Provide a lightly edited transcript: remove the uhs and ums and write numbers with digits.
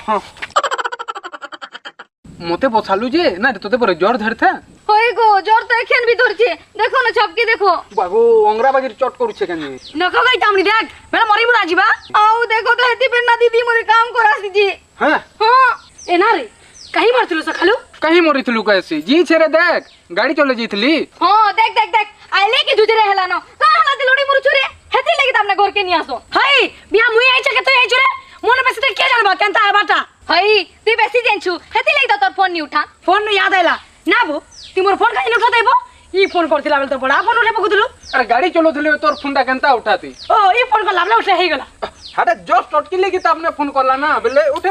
हाँ मते बसालू जे ना तोते पर জ্বর ধরছে হই গো জ্বর তো এখান भी ধরছে দেখো না ছপকে দেখো বাবু অংরা বাজির চট করছে কেন নখো গাই তামনি দেখ বেলা মরি মুরা জিবা আও দেখো তো হেতি পেন না দিদি মরে কাম করা আসিছি হ্যাঁ হ্যাঁ এ না রে কাহি মারছিলো সকালু कहीं মরিছিলু कैसे जी छेरे देख गाड़ी चले जाइतली হ্যাঁ দেখ দেখ দেখ আইলে কি দুজরে হেলানো কা হেলা দিলড়ি মুরু চুরে হেতি লাগি তামনে ঘরকে নি আসো হাই বিয়া মুই আইছে কে তুই আইছরে মনে বেশি তে কে জানবা কেনতা আবাটা হাই তুই বেশি জানছু হেতি লাগি তোর ফোন নি উঠা ফোন নি याद আইলা না বো তুই মোর ফোন কাই উঠা দেবো ই ফোন করছিলা বলে তো বড়া ফোন উঠে পকুদলু अरे गाड़ी चलोथली तोर फोनटा केनता उठाती ও ই ফোন করলাম না উঠে হই গলা हाडे जस्ट अटकिले कि त आपने फोन करला ना बेले उठे